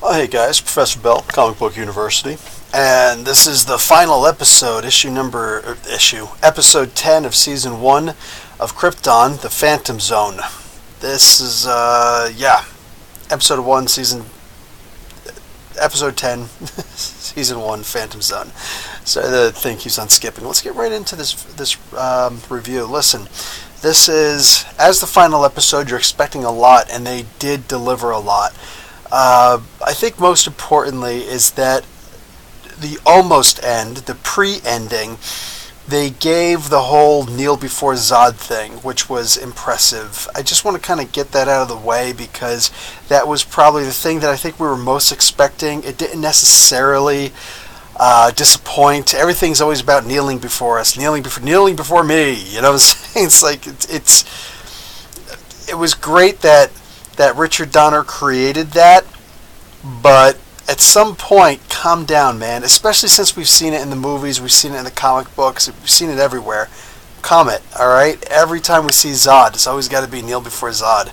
Oh, hey guys, Professor Bell, Comic Book University, and this is the final episode, episode 10 of Season 1 of Krypton, the Phantom Zone. This is, episode 1, episode 10, Season 1, Phantom Zone. So the thing keeps on skipping. Let's get right into this review. Listen, this is, as the final episode, you're expecting a lot, and they did deliver a lot. I think most importantly is that the almost end, the pre-ending, they gave the whole kneel before Zod thing, which was impressive. I just want to kind of get that out of the way because that was probably the thing that I think we were most expecting. It didn't necessarily disappoint. Everything's always about kneeling before us, kneeling before me. You know what I'm saying? It's like it was great that Richard Donner created that, but at some point, calm down, man. Especially since we've seen it in the movies, we've seen it in the comic books, we've seen it everywhere. Calm it, alright? Every time we see Zod, it's always got to be kneel before Zod.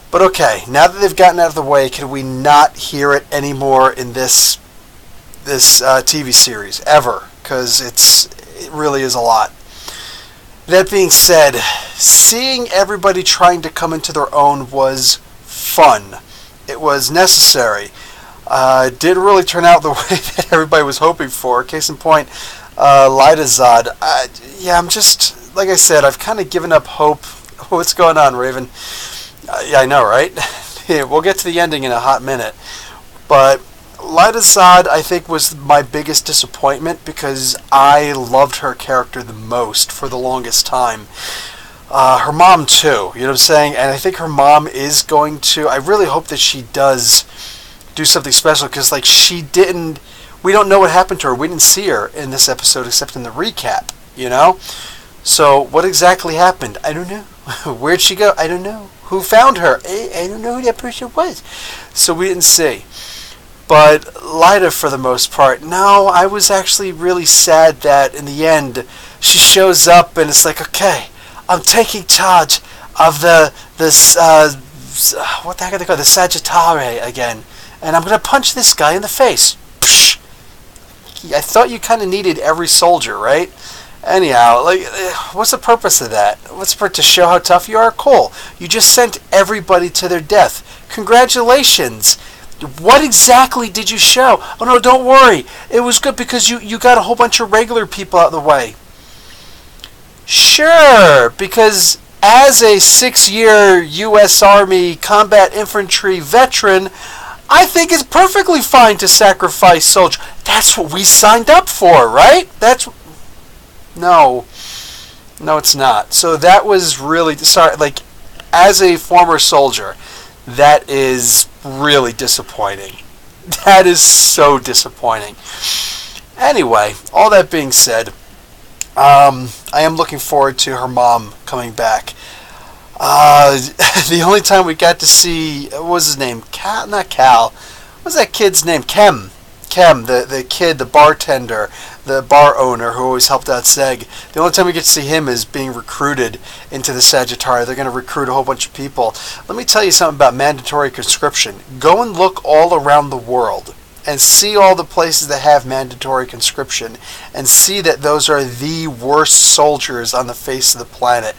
But okay, now that they've gotten out of the way, can we not hear it anymore in this TV series, ever? Because it really is a lot. That being said, seeing everybody trying to come into their own was fun. It was necessary. It didn't really turn out the way that everybody was hoping for. Case in point, lyta-zod. I'm just, like I said, I've kind of given up hope. What's going on, Raven? Yeah, I know, right? We'll get to the ending in a hot minute. But lyta-zod, I think, was my biggest disappointment because I loved her character the most for the longest time. Her mom too, you know what I'm saying? And I think her mom is going to, I really hope that she does do something special, because like we don't know what happened to her. We didn't see her in this episode except in the recap, you know? So what exactly happened? I don't know. Where'd she go? I don't know. Who found her? I don't know who that person was. So we didn't see. But Lyta, for the most part, no, I was actually really sad that in the end she shows up and it's like, okay, I'm taking charge of what the heck are they called? The Sagittari again. And I'm going to punch this guy in the face. Psh! I thought you kind of needed every soldier, right? Anyhow, like, what's the purpose of that? What's for to show how tough you are? Cool. You just sent everybody to their death. Congratulations. What exactly did you show? Oh no, don't worry. It was good because you got a whole bunch of regular people out of the way. Sure, because as a 6-year U.S. Army combat infantry veteran, I think it's perfectly fine to sacrifice soldiers. That's what we signed up for, right? No, it's not. So that was really, sorry, like, as a former soldier, that is really disappointing. That is so disappointing. Anyway, all that being said, I am looking forward to her mom coming back. The only time we got to see, what was his name? Not Cal. What was that kid's name? Kem, the kid, the bartender, the bar owner who always helped out Zeg. The only time we get to see him is being recruited into the Sagittari. They're going to recruit a whole bunch of people. Let me tell you something about mandatory conscription. Go and look all around the world and see all the places that have mandatory conscription and see that those are the worst soldiers on the face of the planet.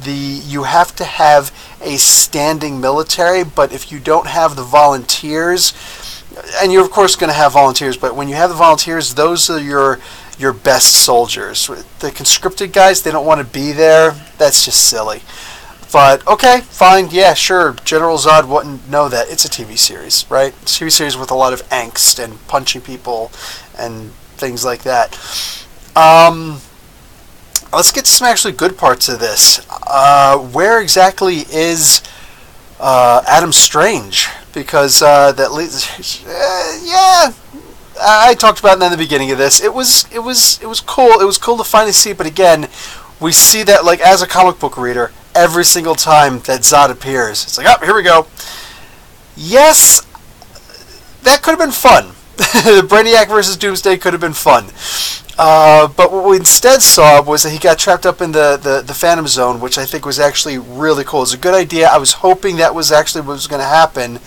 You have to have a standing military, but if you don't have the volunteers, and you're of course going to have volunteers, but when you have the volunteers, those are your best soldiers. The conscripted guys, they don't want to be there. That's just silly. But, okay, fine, yeah, sure, General Zod wouldn't know that. It's a TV series, right? It's a TV series with a lot of angst and punching people and things like that. Let's get to some actually good parts of this. Where exactly is Adam Strange? Because that leads, I talked about it in the beginning of this. It was cool. It was cool to finally see. But again, we see that, like, as a comic book reader, every single time that Zod appears, it's like, oh, here we go. Yes, that could have been fun. Brainiac versus Doomsday could have been fun. But what we instead saw was that he got trapped up in the Phantom Zone, which I think was actually really cool. It was a good idea. I was hoping that was actually what was going to happen.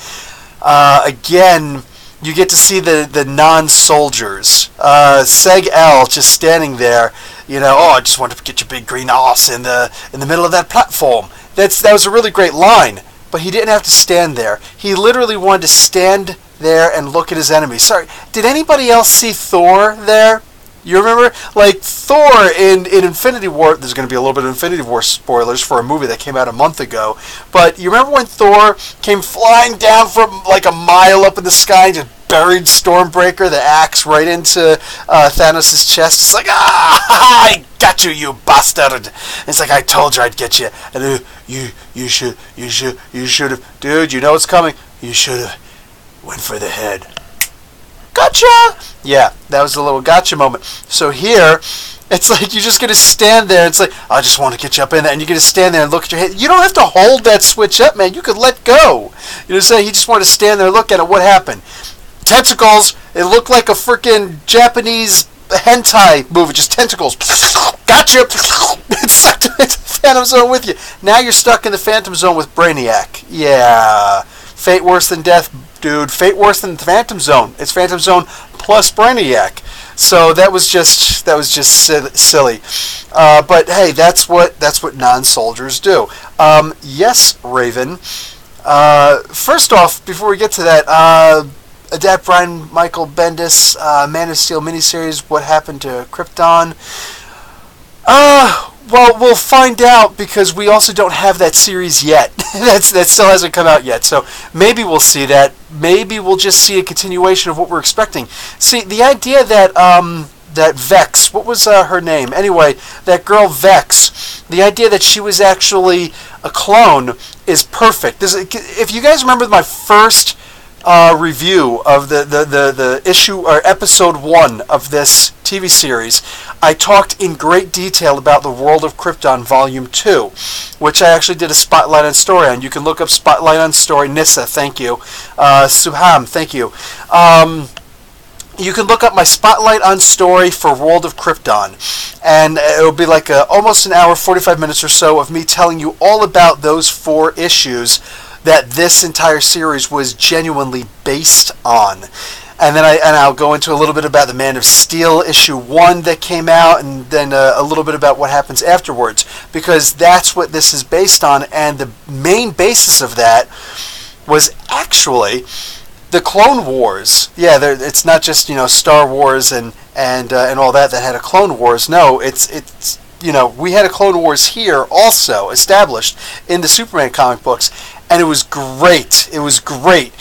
Again, you get to see the non-soldiers. Seg L just standing there, oh, I just wanted to get your big green ass in the middle of that platform. That was a really great line, but he didn't have to stand there. He literally wanted to stand there and look at his enemies. Sorry, did anybody else see Thor there? You remember? Like, Thor in Infinity War, there's going to be a little bit of Infinity War spoilers for a movie that came out a month ago, but you remember when Thor came flying down from like a mile up in the sky and just buried Stormbreaker, the axe, right into Thanos' chest? It's like, I got you, you bastard! And it's like, I told you I'd get you. And you should have, dude, you know what's coming. You should have went for the head. Gotcha! Yeah, that was a little gotcha moment. So here, it's like you're just going to stand there. It's like, I just want to get you up in there. And you're going to stand there and look at your head. You don't have to hold that switch up, man. You could let go. You know what I'm saying? He just wanted to stand there and look at it. What happened? Tentacles. It looked like a freaking Japanese hentai movie. Just tentacles. Gotcha! It sucked into the Phantom Zone with you. Now you're stuck in the Phantom Zone with Brainiac. Yeah. Fate worse than death, dude. Fate worse than the Phantom Zone. It's Phantom Zone plus Brainiac. So that was just silly. But hey, that's what non-soldiers do. Yes, Raven. First off, before we get to that, adapt Brian Michael Bendis, Man of Steel miniseries. What happened to Krypton? Well, we'll find out because we also don't have that series yet. that still hasn't come out yet. So maybe we'll see that. Maybe we'll just see a continuation of what we're expecting. See, the idea that that Vex, what was her name? Anyway, that girl Vex, the idea that she was actually a clone is perfect. If you guys remember my first review of the issue or episode 1 of this TV series, I talked in great detail about the World of Krypton Volume 2, which I actually did a Spotlight on Story on. You can look up Spotlight on Story. Nissa, thank you. Suham, thank you. You can look up my Spotlight on Story for World of Krypton, and it'll be like almost an hour, 45 minutes or so of me telling you all about those 4 issues that this entire series was genuinely based on. And then I'll go into a little bit about the Man of Steel issue 1 that came out, and then a little bit about what happens afterwards, because that's what this is based on. And the main basis of that was actually the Clone Wars. Yeah, it's not just Star Wars and all that had a Clone Wars. No, it's we had a Clone Wars here also established in the Superman comic books, and it was great. It was great.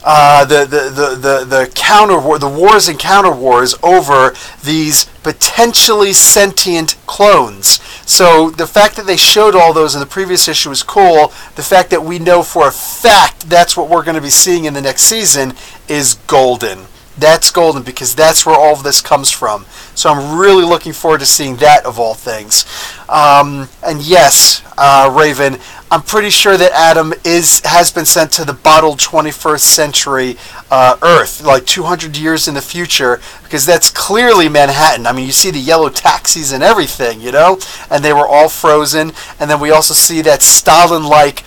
The counter war, the wars and counter wars over these potentially sentient clones. So the fact that they showed all those in the previous issue was cool. The fact that we know for a fact that's what we're going to be seeing in the next season is golden. That's golden because that's where all of this comes from. So I'm really looking forward to seeing that of all things. And yes, Raven, I'm pretty sure that Adam has been sent to the bottled 21st century Earth, like 200 years in the future, because that's clearly Manhattan. I mean, you see the yellow taxis and everything, and they were all frozen. And then we also see that Stalin-like,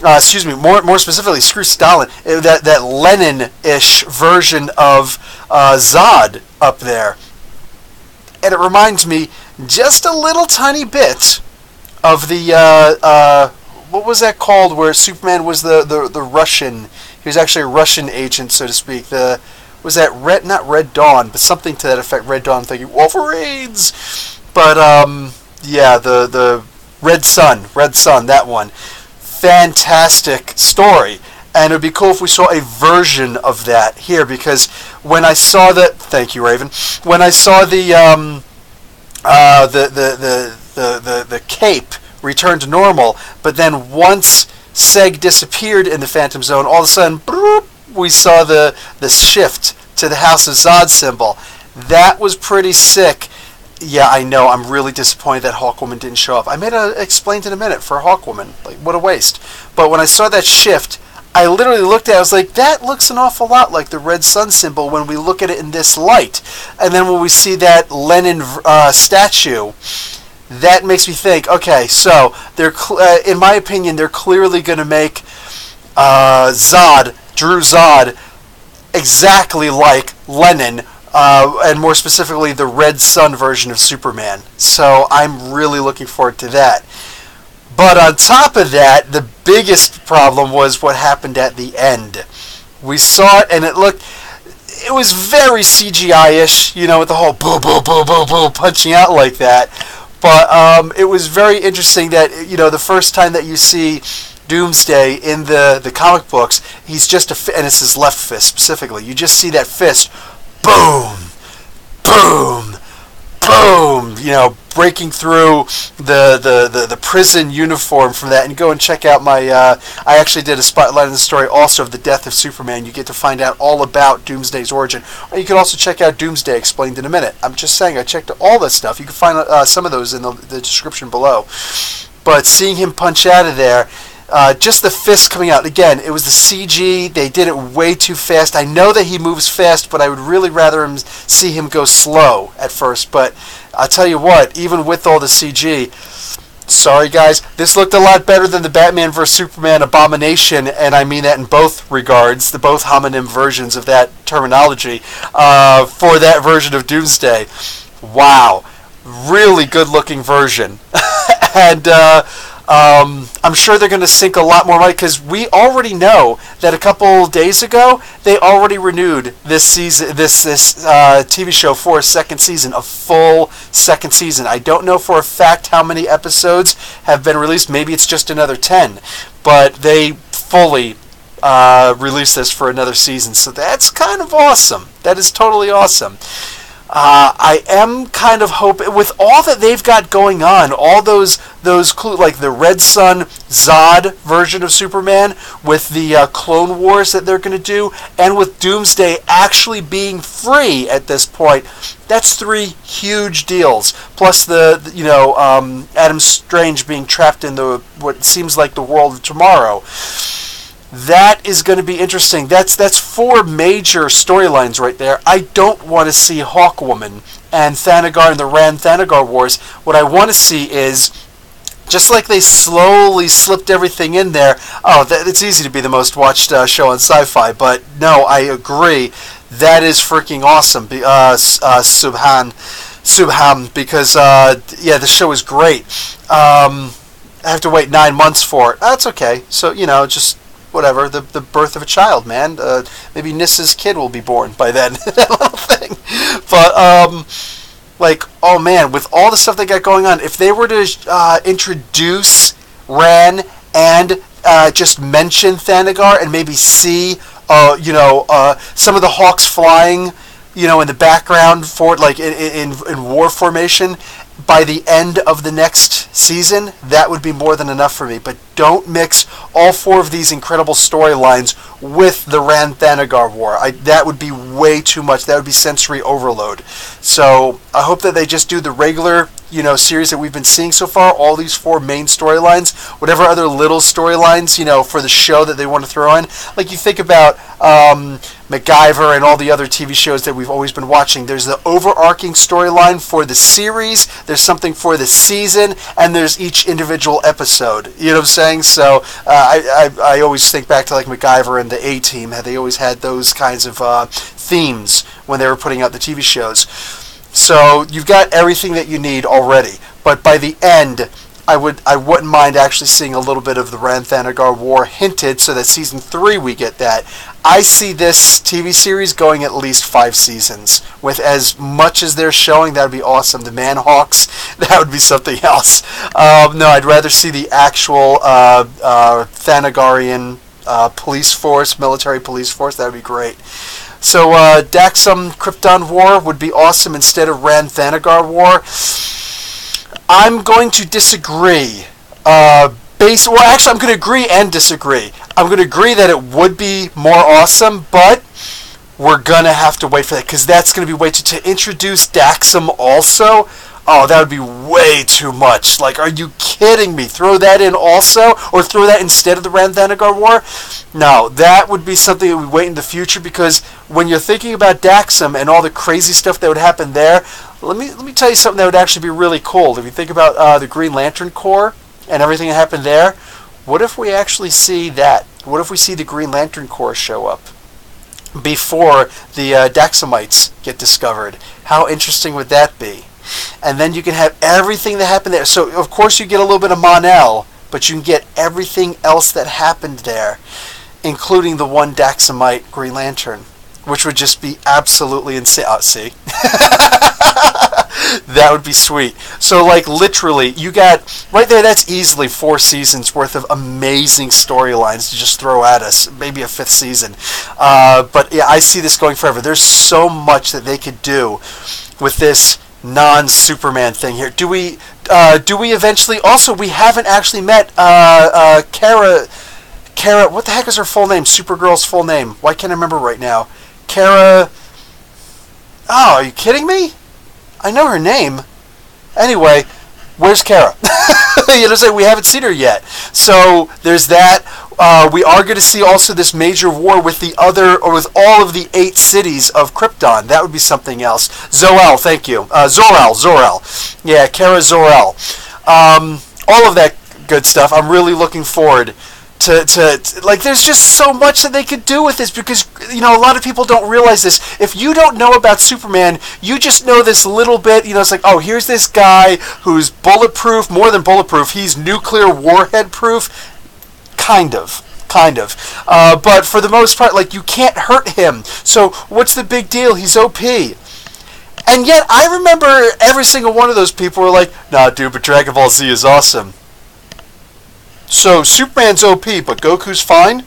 more specifically, screw Stalin, that Lenin-ish version of Zod up there. And it reminds me just a little tiny bit of the what was that called, where Superman was the Russian? He was actually a Russian agent, so to speak. Was that not Red Dawn, but something to that effect. Red Dawn, thinking Wolverines, but yeah, the Red Sun, that one. Fantastic story, and it would be cool if we saw a version of that here, because when I saw that, thank you, Raven. When I saw the cape return to normal, but then once Seg disappeared in the Phantom Zone, all of a sudden, bloop, we saw the shift to the House of Zod symbol. That was pretty sick. Yeah, I know. I'm really disappointed that Hawkwoman didn't show up. I made a explained in a minute for Hawkwoman. Like, what a waste. But when I saw that shift, I literally looked at it. I was like, that looks an awful lot like the Red Sun symbol when we look at it in this light. And then when we see that Lenin statue, that makes me think, okay, so they're in my opinion, they're clearly going to make Drew Zod exactly like Lenin, and more specifically the Red Sun version of Superman. So I'm really looking forward to that. But on top of that, the biggest problem was what happened at the end. We saw it, and it was very CGI-ish, with the whole boo, boo, boo, boo, boo, punching out like that. But it was very interesting that, the first time that you see Doomsday in the comic books, he's just and it's his left fist specifically. You just see that fist, boom, boom, boom, breaking through the prison uniform from that. And go and check out my, I actually did a spotlight on the story also of the death of Superman. You get to find out all about Doomsday's origin. Or you can also check out Doomsday Explained in a Minute. I'm just saying, I checked all this stuff. You can find some of those in the description below. But seeing him punch out of there, just the fist coming out. Again, it was the CG. They did it way too fast. I know that he moves fast, but I would really rather see him go slow at first. But I'll tell you what, even with all the CG, sorry guys, this looked a lot better than the Batman vs. Superman Abomination, and I mean that in both regards, the both homonym versions of that terminology, for that version of Doomsday. Wow. Really good looking version. And I'm sure they're going to sink a lot more money, because we already know that a couple days ago they already renewed this season, this TV show for a second season, a full second season. I don't know for a fact how many episodes have been released. Maybe it's just another 10, but they fully released this for another season. So that's kind of awesome. That is totally awesome. I am kind of hoping, with all that they've got going on, all those clues, like the Red Sun Zod version of Superman, with the Clone Wars that they're going to do, and with Doomsday actually being free at this point, that's 3 huge deals. Plus the Adam Strange being trapped in what seems like the world of tomorrow. That is going to be interesting. That's 4 major storylines right there. I don't want to see Hawkwoman and Thanagar and the Rann-Thanagar Wars. What I want to see is, just like they slowly slipped everything in there, it's easy to be the most watched show on Sci-Fi, but no, I agree. That is freaking awesome, Subham, because, the show is great. I have to wait 9 months for it. That's okay. So, just whatever, the birth of a child, man. Maybe Nissa's kid will be born by then. That little thing. But, oh man, with all the stuff they got going on, if they were to introduce Rann and just mention Thanagar and maybe see, some of the Hawks flying, in the background for, in war formation, by the end of the next season, that would be more than enough for me. But don't mix all 4 of these incredible storylines with the Rann-Thanagar War. That would be way too much. That would be sensory overload. So I hope that they just do the regular, series that we've been seeing so far, all these 4 main storylines, whatever other little storylines, for the show that they want to throw in. Like you think about MacGyver and all the other TV shows that we've always been watching. There's the overarching storyline for the series, there's something for the season, and there's each individual episode. You know what I'm saying? So I always think back to like MacGyver and the A-Team. They always had those kinds of themes when they were putting out the TV shows. So you've got everything that you need already. But by the end, I wouldn't mind actually seeing a little bit of the Rann-Thanagar War hinted, so that season 3 we get that. I see this TV series going at least 5 seasons. With as much as they're showing, that would be awesome. The Manhawks, that would be something else. No, I'd rather see the actual Thanagarian police force, military police force. That would be great. So Daxam Krypton War would be awesome instead of Rann-Thanagar War. I'm going to disagree. Well, actually, I'm going to agree and disagree. I'm going to agree that it would be more awesome, but we're going to have to wait for that, because that's going to be way too... To introduce Daxam also... Oh, that would be way too much. Like, are you kidding me? Throw that in also? Or throw that instead of the Rann-Thanagar War? No, that would be something that we wait in the future, because when you're thinking about Daxam and all the crazy stuff that would happen there, let me tell you something that would actually be really cool. If you think about the Green Lantern Corps and everything that happened there, what if we actually see that? What if we see the Green Lantern Corps show up? before the Daxamites get discovered. How interesting would that be? And then you can have everything that happened there. So, of course, you get a little bit of Mon-El, but you can get everything else that happened there, including the one Daxamite Green Lantern, which would just be absolutely insane. Oh, see? That would be sweet. So, like, literally, you got, right there, that's easily 4 seasons worth of amazing storylines to just throw at us. Maybe a 5th season. But, yeah, I see this going forever. There's so much that they could do with this non-Superman thing here. Do we eventually... Also, we haven't actually met Kara, what the heck is her full name? Supergirl's full name. Why can't I remember right now? Kara... Oh, are you kidding me? I know her name. Anyway, where's Kara? You know what I'm saying? We haven't seen her yet. So there's that. We are going to see also this major war with the other, or with all of the 8 cities of Krypton. That would be something else. Zor-El, thank you. Zor-El. Yeah, Kara Zor-El. All of that good stuff. I'm really looking forward to like, there's just so much that they could do with this, because, you know, a lot of people don't realize this. If you don't know about Superman, you just know this little bit. You know, it's like, oh, here's this guy who's bulletproof, more than bulletproof. He's nuclear warhead proof. Kind of. But for the most part, like, you can't hurt him. So what's the big deal? He's OP. And yet, I remember every single one of those people were like, nah, dude, but Dragon Ball Z is awesome. So, Superman's OP, but Goku's fine?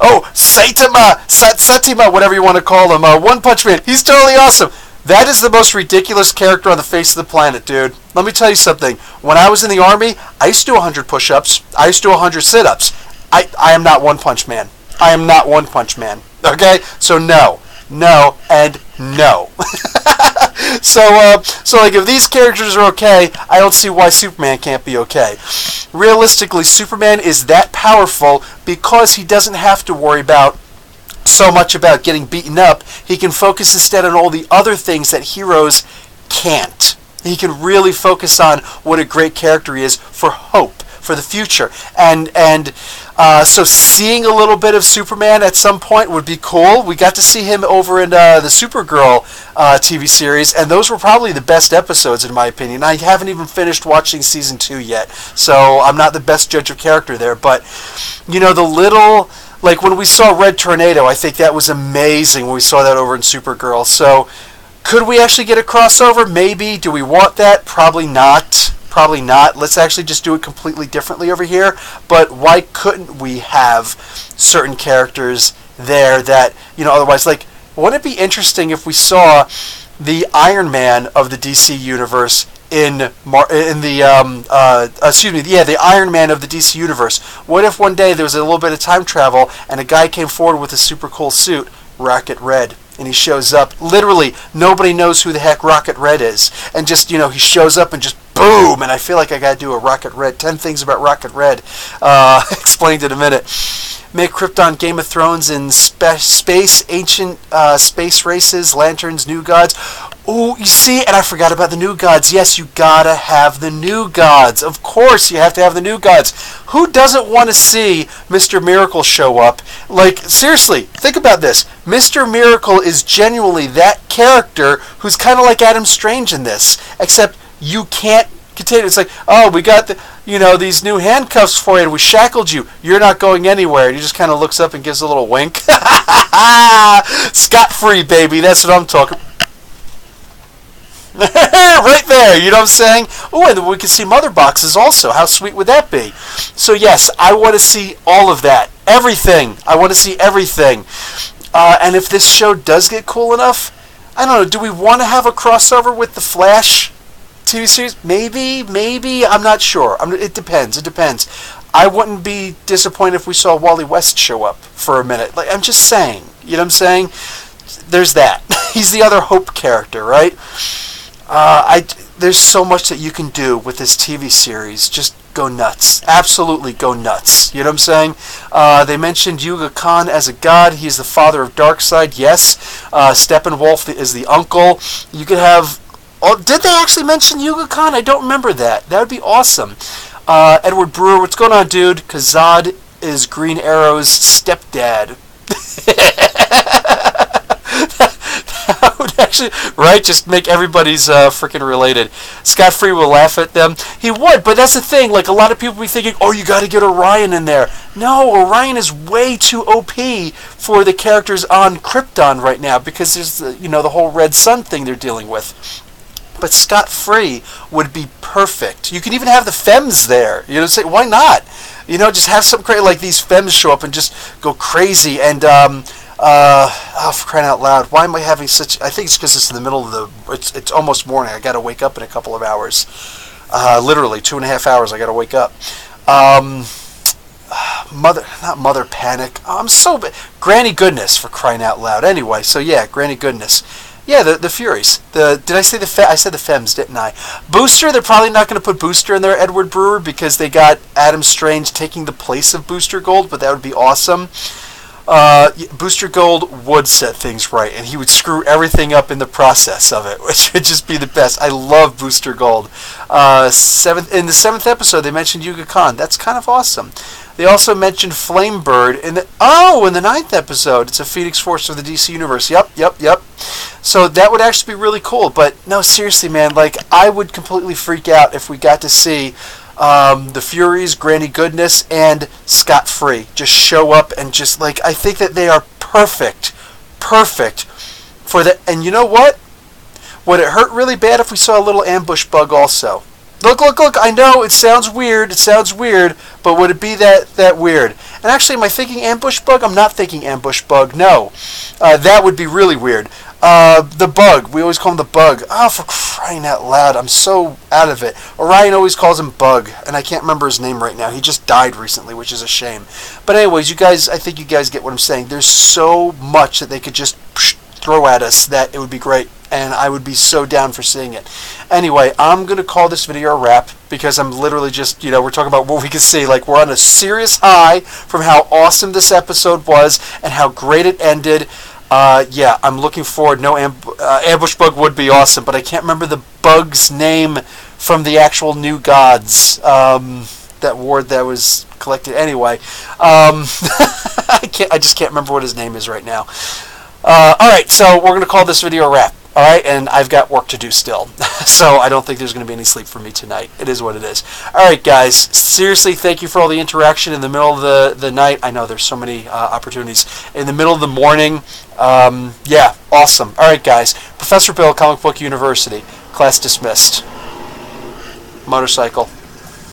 Oh, Satima, whatever you want to call him, One Punch Man, he's totally awesome. That is the most ridiculous character on the face of the planet, dude. Let me tell you something. When I was in the Army, I used to do 100 push-ups. I used to do 100 sit-ups. I am not One Punch Man. I am not One Punch Man. Okay? So, no, and no. So like, if these characters are okay, I don't see why Superman can't be okay. Realistically, Superman is that powerful because he doesn't have to worry about so much about getting beaten up. He can focus instead on all the other things that heroes can't. He can really focus on what a great character he is for hope, for the future. So seeing a little bit of Superman at some point would be cool. We got to see him over in the Supergirl TV series, and those were probably the best episodes, in my opinion. I haven't even finished watching season 2 yet, so I'm not the best judge of character there. But, you know, the little... Like, when we saw Red Tornado, I think that was amazing when we saw that over in Supergirl. So, could we actually get a crossover? Maybe. Do we want that? Probably not. Probably not. Let's actually just do it completely differently over here. But why couldn't we have certain characters there that, you know, otherwise, like, wouldn't it be interesting if we saw the Iron Man of the DC universe the Iron Man of the DC universe? What if one day there was a little bit of time travel and a guy came forward with a super cool suit, Rocket Red, and he shows up, literally nobody knows who the heck Rocket Red is, and just, you know, he shows up and just boom, and I feel like I gotta do a Rocket Red, 10 things about Rocket Red, explained in a minute. Make Krypton Game of Thrones in space, ancient space races, lanterns, new gods. Oh, you see, and I forgot about the new gods. Yes, you gotta have the new gods. Of course, you have to have the new gods. Who doesn't want to see Mr. Miracle show up? Like, seriously, think about this. Mr. Miracle is genuinely that character who's kind of like Adam Strange in this, except you can't contain it. It's like, oh, we got the, you know, these new handcuffs for you, and we shackled you. You're not going anywhere. And he just kind of looks up and gives a little wink. Scot-free, baby. That's what I'm talking. Right there, you know what I'm saying? Oh, and we can see mother boxes also. How sweet would that be? So yes, I want to see all of that. Everything. I want to see everything. And if this show does get cool enough, I don't know, do we want to have a crossover with the Flash TV series? Maybe. I'm not sure. It depends. I wouldn't be disappointed if we saw Wally West show up for a minute. Like, I'm just saying. You know what I'm saying? There's that. He's the other Hope character, right? There's so much that you can do with this TV series. Just go nuts. Absolutely go nuts. You know what I'm saying? They mentioned Yuga Khan as a god. He's the father of Darkseid. Yes. Steppenwolf is the uncle. You could have... Oh, did they actually mention Yuga Khan? I don't remember that. That would be awesome. Edward Brewer, what's going on, dude? Because Zod is Green Arrow's stepdad. That would actually, right, just make everybody's freaking related. Scott Free will laugh at them. He would, but that's the thing. Like, a lot of people be thinking, oh, you got to get Orion in there. No, Orion is way too OP for the characters on Krypton right now because there's the whole Red Sun thing they're dealing with. But Scott Free would be perfect. You can even have the Femmes there. Say, why not? Just have some crazy, like these Femmes show up and just go crazy. And for crying out loud, why am I having such? I think it's because it's in the middle of it's almost morning. I got to wake up in a couple of hours. Literally 2.5 hours. I got to wake up. Not Mother Panic. Oh, I'm so bad. Granny Goodness, for crying out loud. Anyway, so yeah, Granny Goodness. Yeah, the Furies. Did I say I said the Femmes, didn't I? Booster, they're probably not going to put Booster in there, Edward Brewer, because they got Adam Strange taking the place of Booster Gold, but that would be awesome. Booster Gold would set things right, and he would screw everything up in the process of it, which would just be the best. I love Booster Gold. In the 7th episode, they mentioned Yuga Khan. That's kind of awesome. They also mentioned Flamebird in the 9th episode. It's a Phoenix Force of the DC Universe. Yep. So that would actually be really cool. But no, seriously, man, like I would completely freak out if we got to see the Furies, Granny Goodness, and Scott Free just show up and just like I think that they are perfect for the. And you know what? Would it hurt really bad if we saw a little ambush bug also? Look, I know it sounds weird, but would it be that weird? And actually, am I thinking ambush bug? I'm not thinking ambush bug, no. That would be really weird. The bug, we always call him the bug. Oh, for crying out loud, I'm so out of it. Orion always calls him Bug, and I can't remember his name right now. He just died recently, which is a shame. But anyways, I think you guys get what I'm saying. There's so much that they could just throw at us that it would be great. And I would be so down for seeing it. Anyway, I'm going to call this video a wrap because I'm literally just, we're talking about what we can see. Like, we're on a serious high from how awesome this episode was and how great it ended. Yeah, I'm looking forward. No, ambush bug would be awesome, but I can't remember the bug's name from the actual New Gods. That ward that was collected. Anyway, I just can't remember what his name is right now. Alright, so we're going to call this video a wrap. Alright, and I've got work to do still. So I don't think there's going to be any sleep for me tonight. It is what it is. Alright, guys, seriously, thank you for all the interaction in the middle of the night. I know there's so many opportunities. In the middle of the morning, yeah, awesome. Alright, guys, Professor Bill, Comic Book University. Class dismissed. Motorcycle.